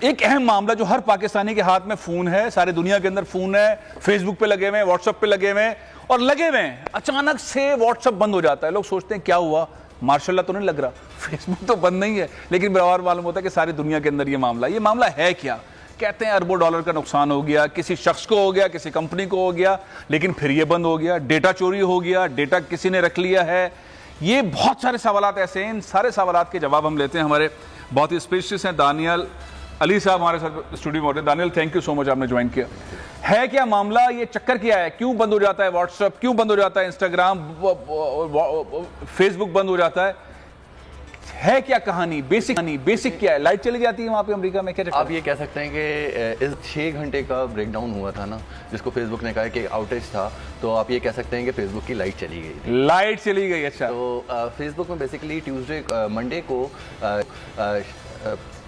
एक अहम मामला जो हर पाकिस्तानी के हाथ में फोन है, सारे दुनिया के अंदर फोन है, फेसबुक पे लगे हुए हैं, व्हाट्सएप पे लगे हुए हैं और लगे हुए हैं, अचानक से व्हाट्सएप बंद हो जाता है। लोग सोचते हैं क्या हुआ, मार्शल तो नहीं लग रहा, फेसबुक तो बंद नहीं है, लेकिन बराबर मालूम होता है कि सारी दुनिया के अंदर ये मामला है क्या। कहते हैं अरबों डॉलर का नुकसान हो गया, किसी शख्स को हो गया, किसी कंपनी को हो गया, लेकिन फिर ये बंद हो गया, डेटा चोरी हो गया, डेटा किसी ने रख लिया है। ये बहुत सारे सवालात ऐसे हैं, इन सारे सवालात के जवाब हम लेते हैं। हमारे बहुत ही स्पेशलिस्ट हैं दानियल अली साहब हमारे साथ स्टूडियो में होते हैं। Daniyal, thank you so much, आपने ज्वाइन किया। है क्या मामला, ये चक्कर क्या है, क्यों बंद हो जाता है व्हाट्सएप, क्यों बंद हो जाता है इंस्टाग्राम, फेसबुक बंद हो जाता है क्या कहानी, बेसिक क्या है? लाइट चली जाती है वहां पे अमेरिका में, क्या आप ये कह सकते हैं कि इस 6 घंटे का ब्रेकडाउन हुआ था ना, जिसको फेसबुक ने कहा कि आउटेज था, तो आप ये कह सकते हैं कि फेसबुक की लाइट चली गई। लाइट चली गई, अच्छा। तो फेसबुक में बेसिकली मंडे को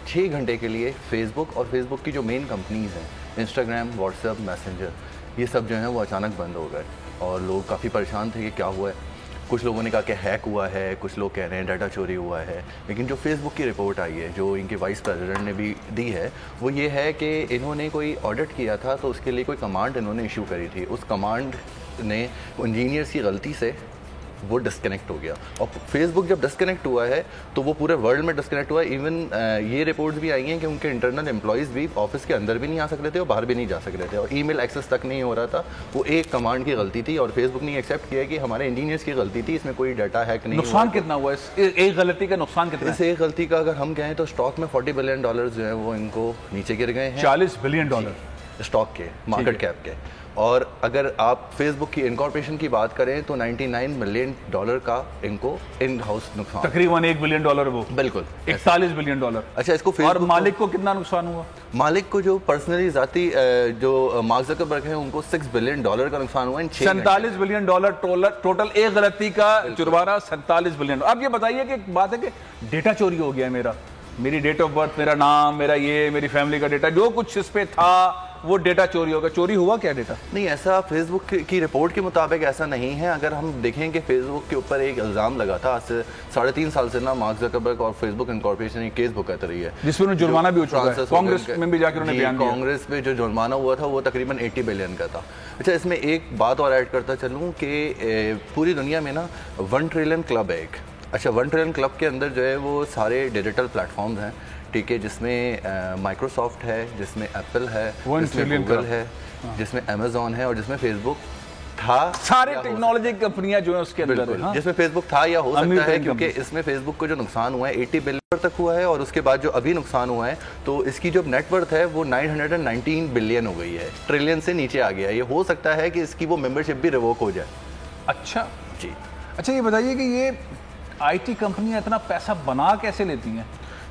6 घंटे के लिए फेसबुक और फेसबुक की जो मेन कंपनीज हैं, इंस्टाग्राम, व्हाट्सएप, मैसेंजर, ये सब जो हैं वो अचानक बंद हो गए और लोग काफ़ी परेशान थे कि क्या हुआ है। कुछ लोगों ने कहा कि हैक हुआ है, कुछ लोग कह रहे हैं डाटा चोरी हुआ है, लेकिन जो फेसबुक की रिपोर्ट आई है, जो इनके वाइस प्रेसिडेंट ने भी दी है, वो ये है कि इन्होंने कोई ऑडिट किया था, तो उसके लिए कोई कमांड इन्होंने इशू करी थी। उस कमांड ने इंजीनियर्स की गलती से वो डिस्कनेक्ट हो गया, और फेसबुक जब डिस्कनेक्ट हुआ है तो वो पूरे वर्ल्ड में डिस्कनेक्ट हुआ है। इवन ये रिपोर्ट्स भी आई हैं कि उनके इंटरनल एम्प्लॉयज़ भी ऑफिस के अंदर भी नहीं आ सक रहे थे और बाहर भी नहीं जा सक रहे थे, और ईमेल एक्सेस तक नहीं हो रहा था। वो एक कमांड की गलती थी और फेसबुक ने एक्सेप्ट किया कि हमारे इंजीनियर्स की गलती थी, इसमें कोई डाटा हैक नहीं। नुकसान कितना हुआ इस एक गलती का? नुकसान कितना? इस एक गलती का अगर हम कहें तो स्टॉक में $40 बिलियन जो है वो इनको नीचे गिर गए हैं। $40 बिलियन स्टॉक के, मार्केट कैप के। और अगर आप फेसबुक की इनकॉर्पोरेशन की बात करें तो $99 मिलियन का इनको इन हाउस नुकसान, तकरीबन $1 बिलियन वो, बिल्कुल $41 बिलियन। अच्छा, इसको और मालिक को कितना नुकसान हुआ? मालिक को जो पर्सनली जाती जो मार्क ज़करबर्ग है, उनको $6 बिलियन का नुकसान हुआ। $47 बिलियन टोटल, एक गलती का जुर्माना $47 बिलियन। अब ये बताइए कि बात है कि डेटा चोरी हो गया, मेरी डेट ऑफ बर्थ, मेरा नाम, मेरा ये, मेरी फैमिली का डेटा, जो कुछ इस पे था वो डेटा चोरी होगा। चोरी हुआ क्या डेटा? नहीं, ऐसा फेसबुक की रिपोर्ट के मुताबिक ऐसा नहीं है। अगर हम देखें कि फेसबुक के ऊपर एक इल्ज़ाम लगा था आज से 3.5 साल से ना, मार्क ज़करबर्ग और फेसबुक इनकॉर्पोरेशन एक केस बुक कर रही है, जिसमें जुर्माना भी हो चुका है, कांग्रेस में भी जाकर उन्होंने बयान दिया। कांग्रेस में जो जुर्माना हुआ था वो तकरीबन $80 बिलियन का था। अच्छा, इसमें एक बात और ऐड करता चलूँ कि पूरी दुनिया में ना 1 ट्रिलियन क्लब है एक। अच्छा, 1 ट्रिलियन क्लब के अंदर जो है वो सारे डिजिटल प्लेटफॉर्म्स हैं, ठीक है, जिसमें माइक्रोसॉफ्ट है, जिसमें एप्पल है, जिसमें गूगल है, जिसमें अमेजोन है और जिसमें फेसबुक था। सारे टेक्नोलॉजी कंपनियां जो है उसके अंदर है, जिसमें फेसबुक था या हो सकता है, क्योंकि इसमें फेसबुक को जो नुकसान हुआ है $80 बिलियन तक हुआ है, और उसके बाद जो अभी नुकसान हुआ है तो इसकी जो नेटवर्थ है वो 919 बिलियन हो गई है, ट्रिलियन से नीचे आ गया है। ये हो सकता है कि इसकी वो मेंबरशिप भी रिवोक हो जाए। अच्छा जी। अच्छा, ये बताइए कि ये IT कंपनियां इतना पैसा बना कैसे लेती हैं?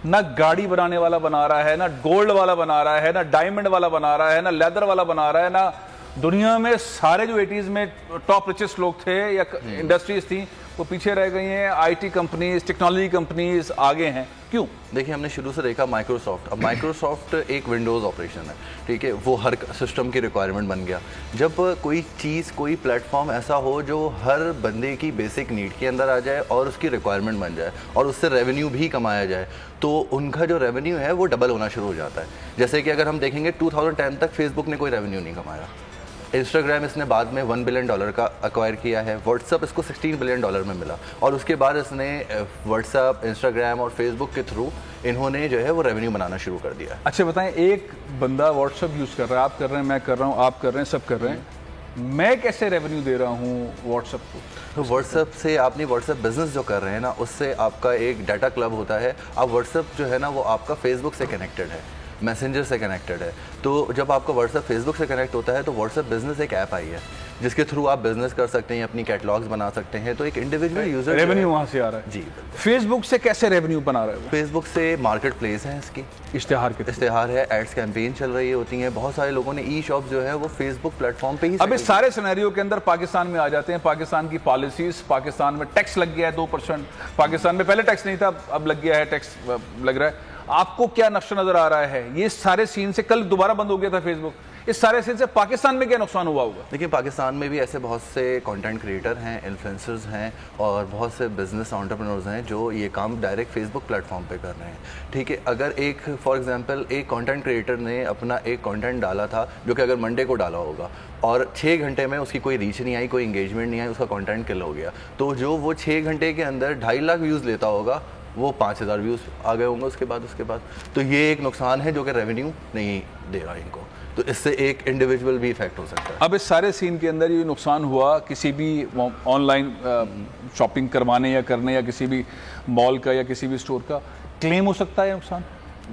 ना गाड़ी बनाने वाला बना रहा है, ना गोल्ड वाला बना रहा है, ना डायमंड वाला बना रहा है, ना लेदर वाला बना रहा है, ना दुनिया में सारे जो 80s में टॉप रिचेस्ट लोग थे या इंडस्ट्रीज थी वो पीछे रह गई हैं। IT कंपनीज, टेक्नोलॉजी कंपनीज आगे हैं, क्यों? देखिए, हमने शुरू से देखा माइक्रोसॉफ्ट। अब माइक्रोसॉफ्ट एक विंडोज़ ऑपरेशन है, ठीक है, वो हर सिस्टम की रिक्वायरमेंट बन गया। जब कोई चीज़, कोई प्लेटफॉर्म ऐसा हो जो हर बंदे की बेसिक नीड के अंदर आ जाए और उसकी रिक्वायरमेंट बन जाए और उससे रेवेन्यू भी कमाया जाए, तो उनका जो रेवेन्यू है वो डबल होना शुरू हो जाता है। जैसे कि अगर हम देखेंगे 2010 तक फेसबुक ने कोई रेवेन्यू नहीं कमाया। इंस्टाग्राम इसने बाद में $1 बिलियन का एक्वायर किया है। व्हाट्सएप इसको $16 बिलियन में मिला, और उसके बाद इसने व्हाट्सएप, इंस्टाग्राम और फेसबुक के थ्रू इन्होंने जो है वो रेवेन्यू बनाना शुरू कर दिया। अच्छा बताएं, एक बंदा व्हाट्सएप यूज़ कर रहा है, आप कर रहे हैं, मैं कर रहा हूँ, आप कर रहे हैं, सब कर रहे हैं, मैं कैसे रेवेन्यू दे रहा हूँ व्हाट्सएप को? तो व्हाट्सएप से आपने व्हाट्सएप बिजनेस जो कर रहे हैं ना, उससे आपका एक डाटा क्लब होता है। अब व्हाट्सएप जो है ना वो आपका फेसबुक से कनेक्टेड है, मैसेंजर से कनेक्टेड है। तो जब आपका व्हाट्सएप फेसबुक से कनेक्ट होता है तो व्हाट्सएप बिजनेस एक ऐप आई है जिसके थ्रू आप बिजनेस कर सकते हैं, अपनी कैटलॉग्स बना सकते हैं। तो एक इंडिविजुअल यूजर रेवेन्यू वहाँ से आ रहा है। जी। फेसबुक से कैसे रेवेन्यू बना रहा है? फेसबुक से मार्केट प्लेस है, इसकी इश्तेहार है, एड्स कैंपेन चल रही होती हैं। बहुत सारे लोगों ने ई शॉप जो है वो फेसबुक प्लेटफॉर्म पे ही। अब इस सारे सिनेरियो के अंदर पाकिस्तान में आ जाते हैं। पाकिस्तान की पॉलिसीज, पाकिस्तान में टैक्स लग गया है 2%। पाकिस्तान में पहले टैक्स नहीं था, अब लग गया है, टैक्स लग रहा है। आपको क्या नक्शा नजर आ रहा है? ये सारे सीन से कल दोबारा बंद हो गया था फेसबुक, इस सारे सिलसिले से पाकिस्तान में क्या नुकसान हुआ होगा? देखिए, पाकिस्तान में भी ऐसे बहुत से कंटेंट क्रिएटर हैं, इन्फ्लुएंसर्स हैं और बहुत से बिजनेस एंटरप्रेन्योर्स हैं जो ये काम डायरेक्ट फेसबुक प्लेटफॉर्म पे कर रहे हैं। ठीक है, अगर एक फॉर एग्जांपल एक कंटेंट क्रिएटर ने अपना एक कंटेंट डाला था जो कि अगर मंडे को डाला होगा और 6 घंटे में उसकी कोई रीच नहीं आई, कोई इंगेजमेंट नहीं आई, उसका कंटेंट किल हो गया, तो जो वो 6 घंटे के अंदर 2.5 लाख व्यूज़ लेता होगा वो 5,000 व्यूज़ आ गए होंगे उसके बाद। तो ये एक नुकसान है जो कि रेवेन्यू नहीं दे रहा इनको, तो इससे एक इंडिविजुअल भी इफेक्ट हो सकता है। अब इस सारे सीन के अंदर ये नुकसान हुआ किसी भी ऑनलाइन शॉपिंग करवाने या करने या किसी भी मॉल का या किसी भी स्टोर का क्लेम हो सकता है नुकसान?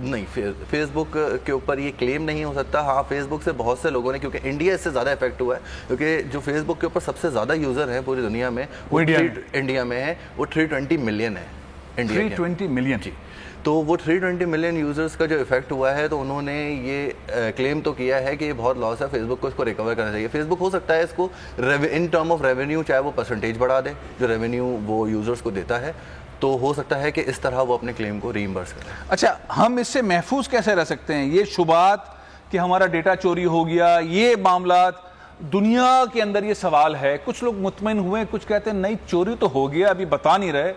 नहीं, फेसबुक के ऊपर ये क्लेम नहीं हो सकता। हाँ, फेसबुक से बहुत से लोगों ने, क्योंकि इंडिया इससे ज़्यादा इफेक्ट हुआ है, क्योंकि जो फेसबुक के ऊपर सबसे ज़्यादा यूज़र हैं पूरी दुनिया में वो इंडिया में है, वो 320 मिलियन है इंडिया 320 मिलियन जी। तो वो 320 मिलियन यूज़र्स का जो इफेक्ट हुआ है, तो उन्होंने ये क्लेम तो किया है कि ये बहुत लॉस है, फेसबुक को इसको रिकवर करना चाहिए। फेसबुक हो सकता है इसको इन टर्म ऑफ रेवेन्यू, चाहे वो परसेंटेज बढ़ा दे जो रेवेन्यू वो यूज़र्स को देता है, तो हो सकता है कि इस तरह वो अपने क्लेम को रीइंबर्स करें। अच्छा, हम इससे महफूज कैसे रह सकते हैं? ये शुबात कि हमारा डेटा चोरी हो गया, ये मामलात दुनिया के अंदर ये सवाल है। कुछ लोग मुतमईन हुए, कुछ कहते हैं नहीं चोरी तो हो गया, अभी बता नहीं रहे,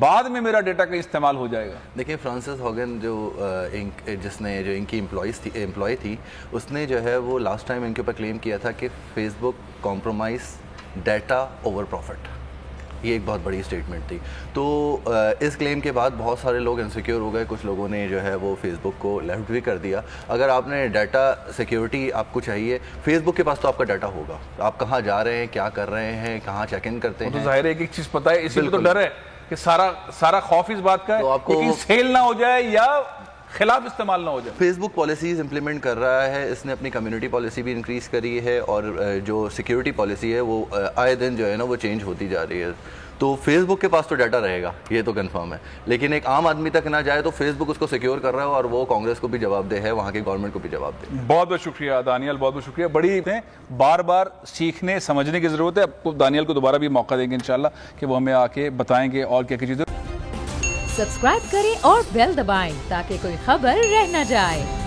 बाद में मेरा डेटा का इस्तेमाल हो जाएगा। देखिए, फ्रांसिस हॉगन जो जिसने जो इनकी एम्प्लॉय थी, उसने जो है वो लास्ट टाइम इनके ऊपर क्लेम किया था कि Facebook compromise data over profit. ये एक बहुत बड़ी स्टेटमेंट थी। तो इस क्लेम के बाद बहुत सारे लोग इनसिक्योर हो गए, कुछ लोगों ने जो है वो फेसबुक को लेफ्ट भी कर दिया। अगर आपने डाटा सिक्योरिटी आपको चाहिए, फेसबुक के पास तो आपका डाटा होगा, आप कहाँ जा रहे हैं, क्या कर रहे हैं, कहाँ चेक इन करते हैं, तो जाहिर है एक चीज़ पता है, इसी में तो डर है कि सारा खौफ इस बात का है तो आपको कि सेल ना हो जाए या खिलाफ इस्तेमाल ना हो जाए। फेसबुक पॉलिसीज इंप्लीमेंट कर रहा है, इसने अपनी कम्युनिटी पॉलिसी भी इंक्रीज करी है और जो सिक्योरिटी पॉलिसी है वो आए दिन जो है ना वो चेंज होती जा रही है। तो फेसबुक के पास तो डाटा रहेगा, ये तो कंफर्म है, लेकिन एक आम आदमी तक ना जाए तो फेसबुक उसको सिक्योर कर रहा है और वो कांग्रेस को भी जवाबदेह है, वहाँ की गवर्नमेंट को भी जवाबदेह है। बहुत बहुत शुक्रिया दानियल, बहुत बहुत शुक्रिया। बड़ी बार बार सीखने समझने की जरूरत है। आपको दानियल को दोबारा भी मौका देंगे इंशाल्लाह कि वो हमें आके बताएंगे और क्या क्या चीजें। सब्सक्राइब करें और बेल दबाएं ताकि कोई खबर रह न जाए।